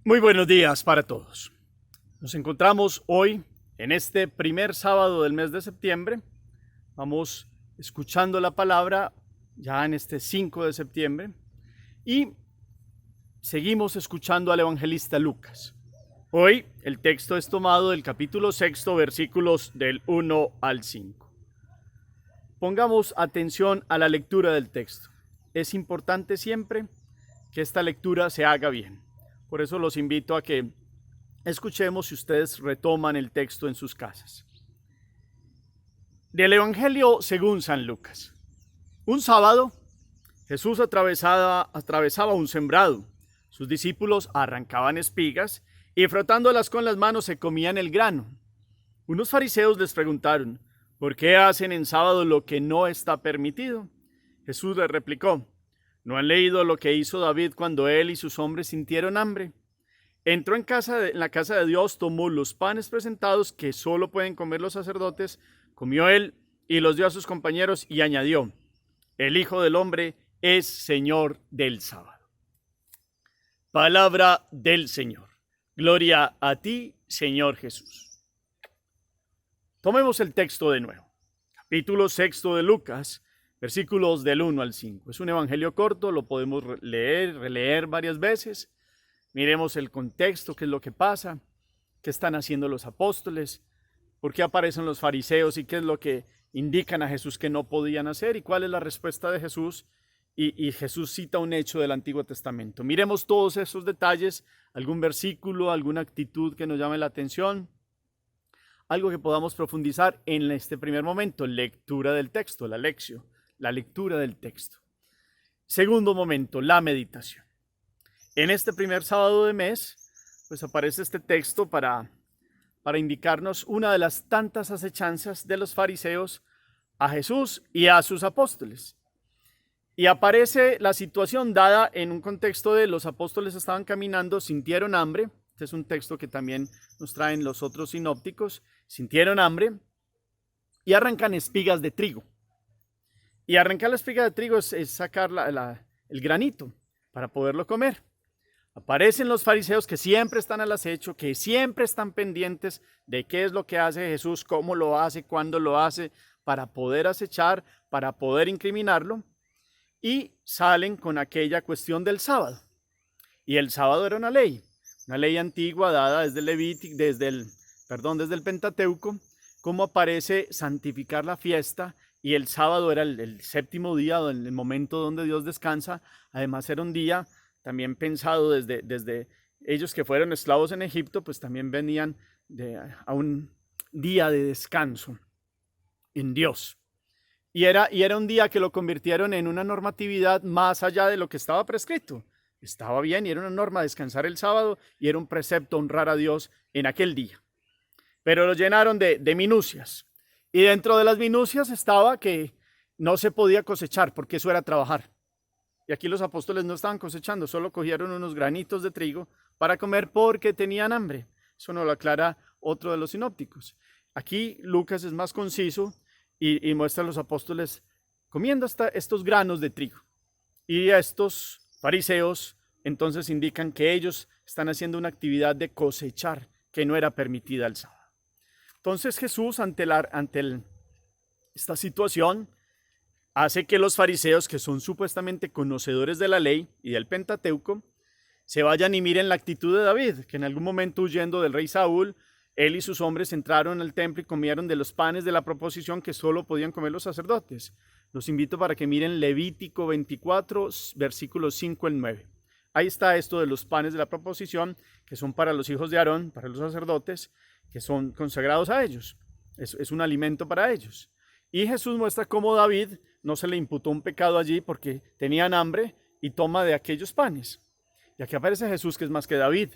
Muy buenos días para todos. Nos encontramos hoy en este primer sábado del mes de septiembre. Vamos escuchando la palabra ya en este 5 de septiembre y seguimos escuchando al evangelista Lucas. Hoy el texto es tomado del capítulo 6, versículos del 1 al 5. Pongamos atención a la lectura del texto. Es importante siempre que esta lectura se haga bien. Por eso los invito a que escuchemos si ustedes retoman el texto en sus casas. Del Evangelio según San Lucas. Un sábado, Jesús atravesaba un sembrado. Sus discípulos arrancaban espigas y frotándolas con las manos se comían el grano. Unos fariseos les preguntaron, ¿por qué hacen en sábado lo que no está permitido? Jesús les replicó, ¿no han leído lo que hizo David cuando él y sus hombres sintieron hambre? Entró en la casa de Dios, tomó los panes presentados que solo pueden comer los sacerdotes, comió él y los dio a sus compañeros y añadió, el Hijo del Hombre es Señor del sábado. Palabra del Señor. Gloria a ti, Señor Jesús. Tomemos el texto de nuevo. Capítulo 6 de Lucas, versículos del 1 al 5. Es un evangelio corto, lo podemos leer, releer varias veces. Miremos el contexto, qué es lo que pasa, qué están haciendo los apóstoles, por qué aparecen los fariseos y qué es lo que indican a Jesús que no podían hacer y cuál es la respuesta de Jesús. Y Jesús cita un hecho del Antiguo Testamento. Miremos todos esos detalles, algún versículo, alguna actitud que nos llame la atención, algo que podamos profundizar en este primer momento, lectura del texto, la lección. La lectura del texto. Segundo momento, la meditación. En este primer sábado de mes, pues aparece este texto para indicarnos una de las tantas acechanzas de los fariseos a Jesús y a sus apóstoles. Y aparece la situación dada en un contexto de los apóstoles estaban caminando, sintieron hambre. Este es un texto que también nos traen los otros sinópticos. Sintieron hambre y arrancan espigas de trigo. Y arrancar la espiga de trigo es sacar el granito para poderlo comer. Aparecen los fariseos que siempre están al acecho, que siempre están pendientes de qué es lo que hace Jesús, cómo lo hace, cuándo lo hace, para poder acechar, para poder incriminarlo. Y salen con aquella cuestión del sábado. Y el sábado era una ley antigua dada desde el Pentateuco, cómo aparece santificar la fiesta. Y el sábado era el séptimo día, el momento donde Dios descansa. Además era un día también pensado desde ellos que fueron esclavos en Egipto, pues también venían a un día de descanso en Dios. Y era un día que lo convirtieron en una normatividad más allá de lo que estaba prescrito. Estaba bien y era una norma descansar el sábado y era un precepto honrar a Dios en aquel día. Pero lo llenaron de minucias. Y dentro de las minucias estaba que no se podía cosechar porque eso era trabajar. Y aquí los apóstoles no estaban cosechando, solo cogieron unos granitos de trigo para comer porque tenían hambre. Eso nos lo aclara otro de los sinópticos. Aquí Lucas es más conciso y muestra a los apóstoles comiendo estos granos de trigo. Y a estos fariseos entonces indican que ellos están haciendo una actividad de cosechar que no era permitida el sábado. Entonces Jesús ante esta situación hace que los fariseos, que son supuestamente conocedores de la ley y del Pentateuco, se vayan y miren la actitud de David, que en algún momento huyendo del rey Saúl, él y sus hombres entraron al templo y comieron de los panes de la proposición que solo podían comer los sacerdotes. Los invito para que miren Levítico 24, versículos 5 al 9. Ahí está esto de los panes de la proposición, que son para los hijos de Aarón, para los sacerdotes, que son consagrados a ellos. Es un alimento para ellos. Y Jesús muestra cómo David no se le imputó un pecado allí porque tenían hambre y toma de aquellos panes. Y aquí aparece Jesús que es más que David.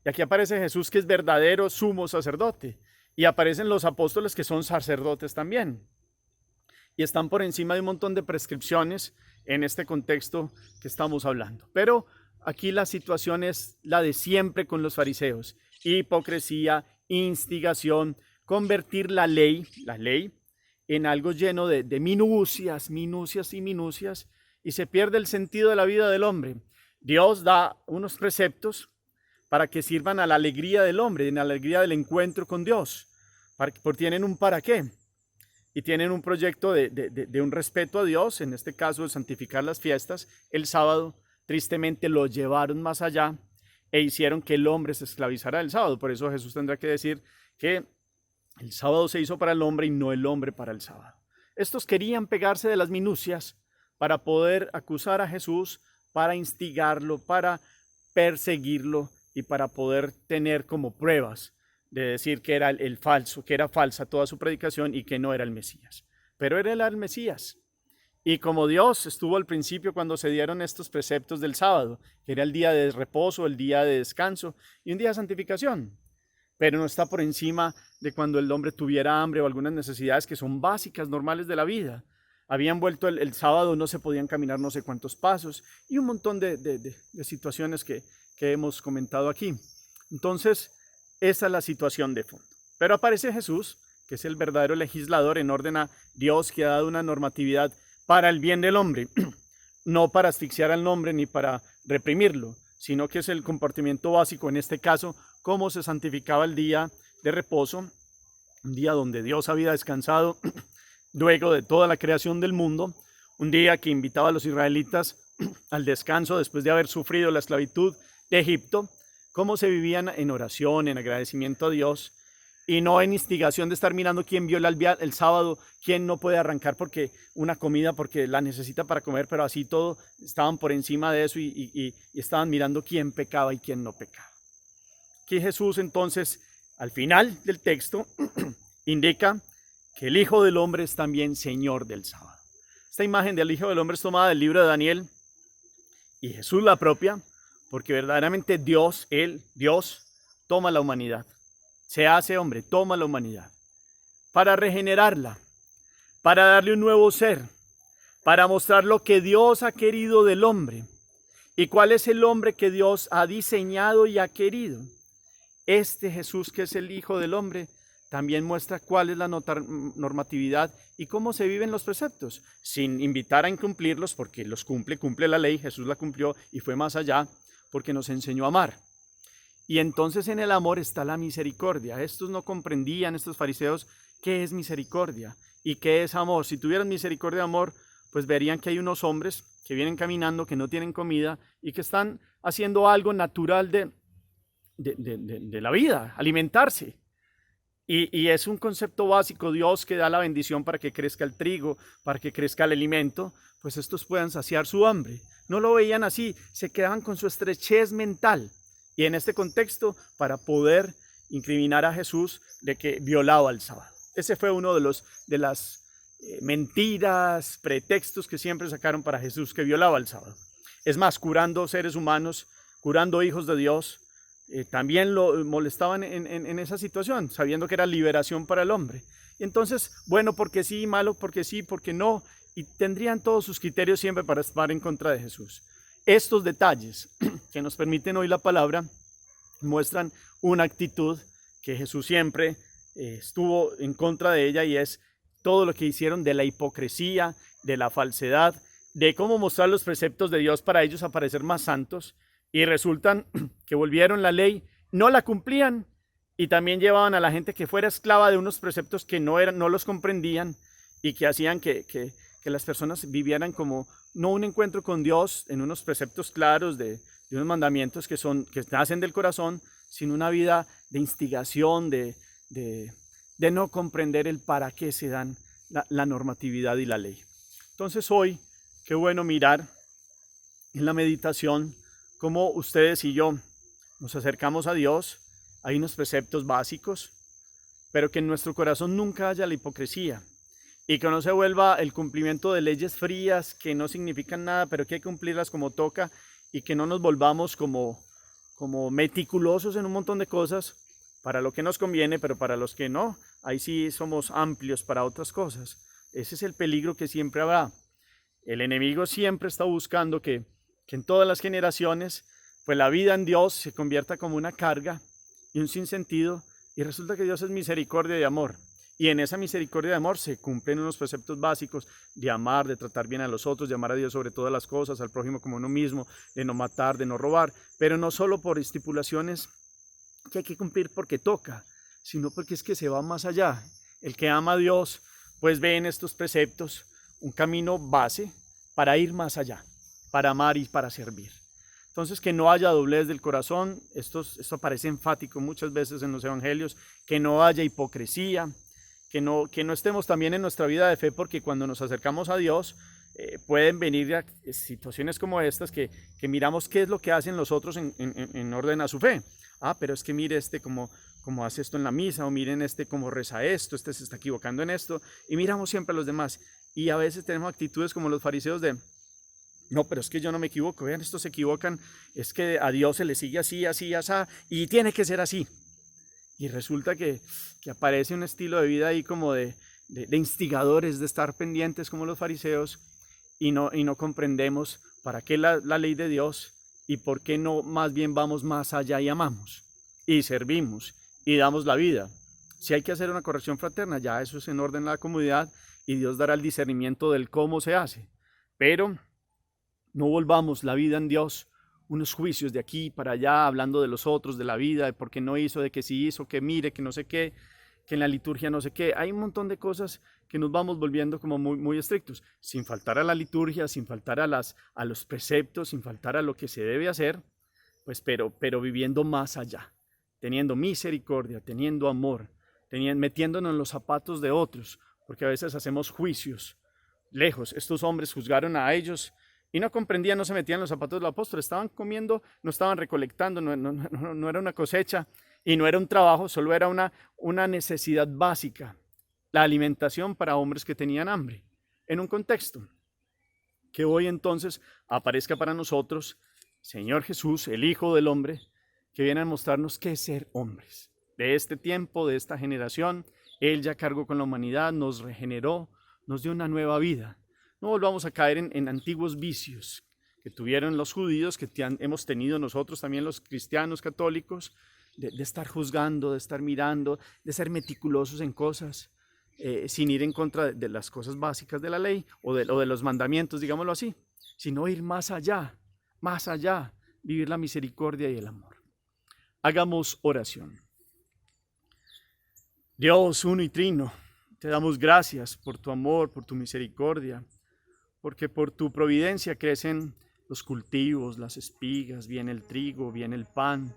Y aquí aparece Jesús que es verdadero sumo sacerdote. Y aparecen los apóstoles que son sacerdotes también. Y están por encima de un montón de prescripciones en este contexto que estamos hablando. Pero aquí la situación es la de siempre con los fariseos. Hipocresía, instigación, convertir la ley en algo lleno de minucias y se pierde el sentido de la vida del hombre. Dios da unos preceptos para que sirvan a la alegría del hombre, a la alegría del encuentro con Dios, porque tienen un para qué y tienen un proyecto de un respeto a Dios, en este caso de santificar las fiestas. El sábado tristemente lo llevaron más allá e hicieron que el hombre se esclavizara del sábado. Por eso Jesús tendrá que decir que el sábado se hizo para el hombre y no el hombre para el sábado. Estos querían pegarse de las minucias para poder acusar a Jesús, para instigarlo, para perseguirlo y para poder tener como pruebas de decir que era el falso, que era falsa toda su predicación y que no era el Mesías. Pero era el Mesías. Y como Dios estuvo al principio cuando se dieron estos preceptos del sábado, que era el día de reposo, el día de descanso y un día de santificación, pero no está por encima de cuando el hombre tuviera hambre o algunas necesidades que son básicas, normales de la vida. Habían vuelto el sábado, no se podían caminar no sé cuántos pasos y un montón de situaciones que hemos comentado aquí. Entonces, esa es la situación de fondo. Pero aparece Jesús, que es el verdadero legislador en orden a Dios, que ha dado una normatividad para el bien del hombre, no para asfixiar al hombre ni para reprimirlo, sino que es el comportamiento básico, en este caso, cómo se santificaba el día de reposo, un día donde Dios había descansado luego de toda la creación del mundo, un día que invitaba a los israelitas al descanso después de haber sufrido la esclavitud de Egipto, cómo se vivían en oración, en agradecimiento a Dios, y no en instigación de estar mirando quién viola el sábado, quién no puede arrancar porque una comida porque la necesita para comer, pero así todo estaban por encima de eso y estaban mirando quién pecaba y quién no pecaba. Aquí Jesús entonces, al final del texto, indica que el Hijo del Hombre es también Señor del sábado. Esta imagen del Hijo del Hombre es tomada del libro de Daniel y Jesús la apropia porque verdaderamente Dios, Dios, toma la humanidad. Se hace hombre, toma la humanidad para regenerarla, para darle un nuevo ser, para mostrar lo que Dios ha querido del hombre y cuál es el hombre que Dios ha diseñado y ha querido. Este Jesús, que es el Hijo del Hombre, también muestra cuál es la normatividad y cómo se viven los preceptos, sin invitar a incumplirlos, porque los cumple la ley, Jesús la cumplió y fue más allá, porque nos enseñó a amar. Y entonces en el amor está la misericordia. Estos no comprendían, estos fariseos, qué es misericordia y qué es amor. Si tuvieran misericordia de amor, pues verían que hay unos hombres que vienen caminando, que no tienen comida y que están haciendo algo natural de la vida, alimentarse. Y es un concepto básico, Dios que da la bendición para que crezca el trigo, para que crezca el alimento, pues estos puedan saciar su hambre. No lo veían así, se quedaban con su estrechez mental. Y en este contexto, para poder incriminar a Jesús de que violaba el sábado. Ese fue uno de las mentiras, pretextos que siempre sacaron para Jesús, que violaba el sábado. Es más, curando seres humanos, curando hijos de Dios, también lo molestaban en esa situación, sabiendo que era liberación para el hombre. Y entonces, bueno porque sí, malo porque sí, porque no, y tendrían todos sus criterios siempre para estar en contra de Jesús. Estos detalles que nos permiten hoy la palabra muestran una actitud que Jesús siempre estuvo en contra de ella, y es todo lo que hicieron de la hipocresía, de la falsedad, de cómo mostrar los preceptos de Dios para ellos aparecer más santos, y resultan que volvieron la ley, no la cumplían y también llevaban a la gente que fuera esclava de unos preceptos que no los comprendían y que hacían que las personas vivieran como no un encuentro con Dios en unos preceptos claros de unos mandamientos que nacen del corazón, sino una vida de instigación, de no comprender el para qué se dan la normatividad y la ley. Entonces hoy, qué bueno mirar en la meditación cómo ustedes y yo nos acercamos a Dios. Hay unos preceptos básicos, pero que en nuestro corazón nunca haya la hipocresía y que no se vuelva el cumplimiento de leyes frías que no significan nada, pero que hay que cumplirlas como toca, y que no nos volvamos como meticulosos en un montón de cosas para lo que nos conviene, pero para los que no, ahí sí somos amplios para otras cosas. Ese es el peligro que siempre habrá. El enemigo siempre está buscando que en todas las generaciones, pues la vida en Dios se convierta como una carga y un sinsentido, y resulta que Dios es misericordia y amor. Y en esa misericordia de amor se cumplen unos preceptos básicos de amar, de tratar bien a los otros, de amar a Dios sobre todas las cosas, al prójimo como uno mismo, de no matar, de no robar. pero no solo por estipulaciones que hay que cumplir porque toca, sino porque es que se va más allá. El que ama a Dios, pues ve en estos preceptos un camino base para ir más allá, para amar y para servir. Entonces, que no haya doblez del corazón, esto aparece enfático muchas veces en los evangelios, que no haya hipocresía, que no estemos también en nuestra vida de fe, porque cuando nos acercamos a Dios, pueden venir situaciones como estas que miramos qué es lo que hacen los otros en orden a su fe. Pero es que mire como hace esto en la misa, o miren como reza esto, se está equivocando en esto, y miramos siempre a los demás. Y a veces tenemos actitudes como los fariseos de, no, pero es que yo no me equivoco, vean, estos se equivocan, es que a Dios se le sigue así, así, así, y tiene que ser así. Y resulta que aparece un estilo de vida ahí como de instigadores, de estar pendientes como los fariseos, y no comprendemos para qué la ley de Dios y por qué no más bien vamos más allá y amamos, y servimos, y damos la vida. Si hay que hacer una corrección fraterna, ya eso es en orden en la comunidad, y Dios dará el discernimiento del cómo se hace. Pero no volvamos la vida en Dios unos juicios de aquí para allá, hablando de los otros, de la vida, de por qué no hizo, de que sí hizo, que mire, que no sé qué, que en la liturgia no sé qué. Hay un montón de cosas que nos vamos volviendo como muy, muy estrictos, sin faltar a la liturgia, sin faltar a los preceptos, sin faltar a lo que se debe hacer, pues pero viviendo más allá, teniendo misericordia, teniendo amor, metiéndonos en los zapatos de otros, porque a veces hacemos juicios lejos. Estos hombres juzgaron a ellos y no comprendían, no se metían en los zapatos del apóstol, estaban comiendo, no estaban recolectando, no era una cosecha y no era un trabajo, solo era una necesidad básica, la alimentación para hombres que tenían hambre, en un contexto. Que hoy entonces aparezca para nosotros Señor Jesús, el Hijo del Hombre, que viene a mostrarnos qué es ser hombres. De este tiempo, de esta generación, Él ya cargó con la humanidad, nos regeneró, nos dio una nueva vida. No volvamos a caer en antiguos vicios que tuvieron los judíos, que hemos tenido nosotros también los cristianos católicos, de estar juzgando, de estar mirando, de ser meticulosos en cosas, sin ir en contra de las cosas básicas de la ley o de los mandamientos, digámoslo así, sino ir más allá, vivir la misericordia y el amor. Hagamos oración. Dios uno y trino, te damos gracias por tu amor, por tu misericordia, porque por tu providencia crecen los cultivos, las espigas, viene el trigo, viene el pan,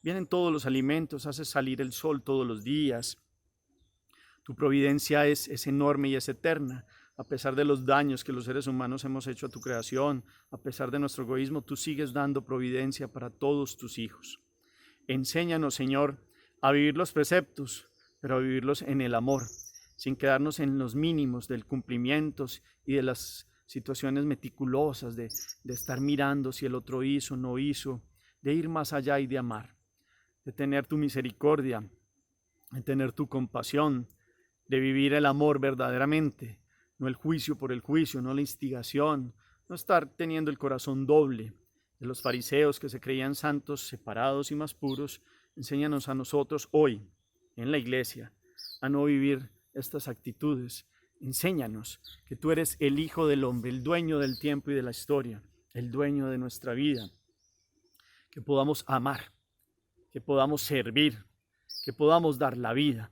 vienen todos los alimentos, haces salir el sol todos los días. Tu providencia es enorme y es eterna. A pesar de los daños que los seres humanos hemos hecho a tu creación, a pesar de nuestro egoísmo, tú sigues dando providencia para todos tus hijos. Enséñanos, Señor, a vivir los preceptos, pero a vivirlos en el amor, sin quedarnos en los mínimos del cumplimiento y de las situaciones meticulosas de estar mirando si el otro hizo o no hizo, de ir más allá y de amar, de tener tu misericordia, de tener tu compasión, de vivir el amor verdaderamente, no el juicio por el juicio, no la instigación, no estar teniendo el corazón doble. De los fariseos que se creían santos, separados y más puros, enséñanos a nosotros hoy, en la iglesia, a no vivir estas actitudes. Enséñanos que tú eres el Hijo del Hombre, el dueño del tiempo y de la historia, el dueño de nuestra vida. Que podamos amar, que podamos servir, que podamos dar la vida,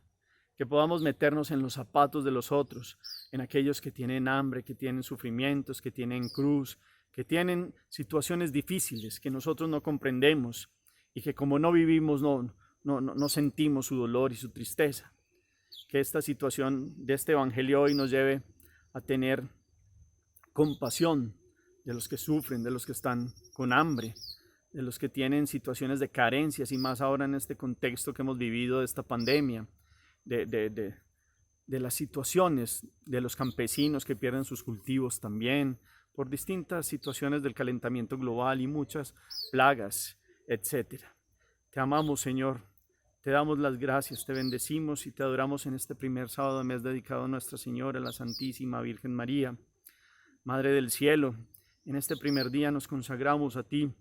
que podamos meternos en los zapatos de los otros, en aquellos que tienen hambre, que tienen sufrimientos, que tienen cruz, que tienen situaciones difíciles que nosotros no comprendemos y que como no vivimos no sentimos su dolor y su tristeza. Que esta situación de este evangelio hoy nos lleve a tener compasión de los que sufren, de los que están con hambre, de los que tienen situaciones de carencias y más ahora en este contexto que hemos vivido de esta pandemia, de las situaciones de los campesinos que pierden sus cultivos también, por distintas situaciones del calentamiento global y muchas plagas, etc. Te amamos, Señor. Te damos las gracias, te bendecimos y te adoramos en este primer sábado de mes dedicado a Nuestra Señora, la Santísima Virgen María, Madre del Cielo. En este primer día nos consagramos a ti.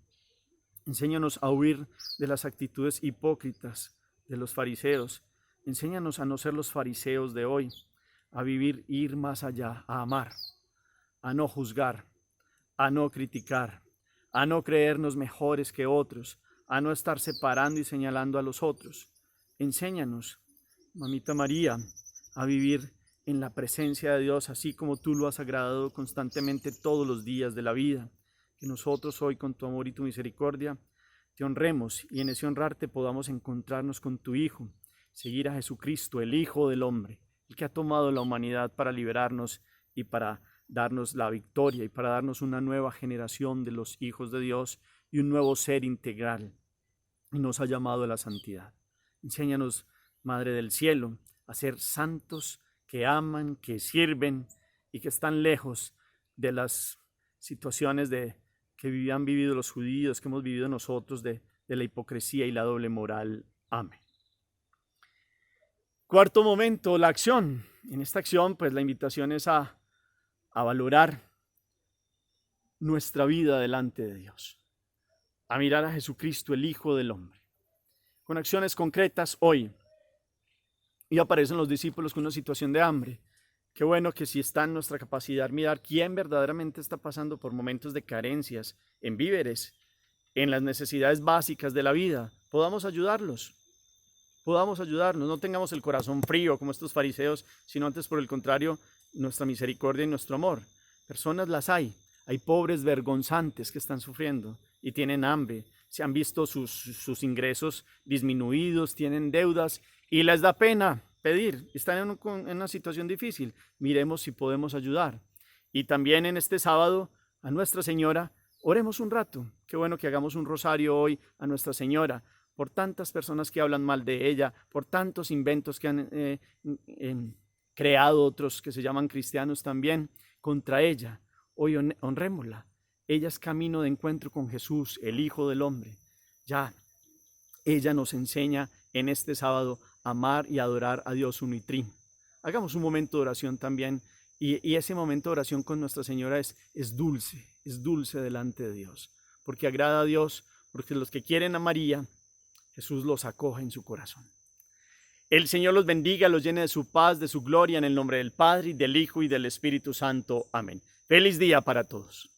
Enséñanos a huir de las actitudes hipócritas de los fariseos. Enséñanos a no ser los fariseos de hoy, a vivir, ir más allá, a amar, a no juzgar, a no criticar, a no creernos mejores que otros, a no estar separando y señalando a los otros. Enséñanos, Mamita María, a vivir en la presencia de Dios, así como tú lo has agradado constantemente todos los días de la vida. Que nosotros hoy, con tu amor y tu misericordia, te honremos y en ese honrarte podamos encontrarnos con tu Hijo, seguir a Jesucristo, el Hijo del Hombre, el que ha tomado la humanidad para liberarnos y para darnos la victoria y para darnos una nueva generación de los hijos de Dios y un nuevo ser integral. Y nos ha llamado a la santidad. Enséñanos, Madre del Cielo, a ser santos que aman, que sirven y que están lejos de las situaciones que han vivido los judíos, que hemos vivido nosotros, de la hipocresía y la doble moral. Amén. Cuarto momento, la acción. En esta acción, pues la invitación es a valorar nuestra vida delante de Dios, a mirar a Jesucristo, el Hijo del Hombre, con acciones concretas hoy. Y aparecen los discípulos con una situación de hambre. Qué bueno que si está en nuestra capacidad mirar quién verdaderamente está pasando por momentos de carencias en víveres, en las necesidades básicas de la vida, podamos ayudarlos. No tengamos el corazón frío como estos fariseos, sino antes por el contrario, nuestra misericordia y nuestro amor. Personas las hay pobres vergonzantes que están sufriendo y tienen hambre, se han visto sus ingresos disminuidos, tienen deudas y les da pena pedir, están en una situación difícil. Miremos si podemos ayudar. Y también en este sábado a Nuestra Señora, oremos un rato. Qué bueno que hagamos un rosario hoy a Nuestra Señora, por tantas personas que hablan mal de ella, por tantos inventos que han creado otros que se llaman cristianos también contra ella. Hoy honrémosla. Ella es camino de encuentro con Jesús, el Hijo del Hombre. Ya, ella nos enseña en este sábado a amar y adorar a Dios uno y trino. Hagamos un momento de oración también, y ese momento de oración con Nuestra Señora es dulce delante de Dios, porque agrada a Dios, porque los que quieren a María, Jesús los acoge en su corazón. El Señor los bendiga, los llene de su paz, de su gloria, en el nombre del Padre, y del Hijo, y del Espíritu Santo. Amén. Feliz día para todos.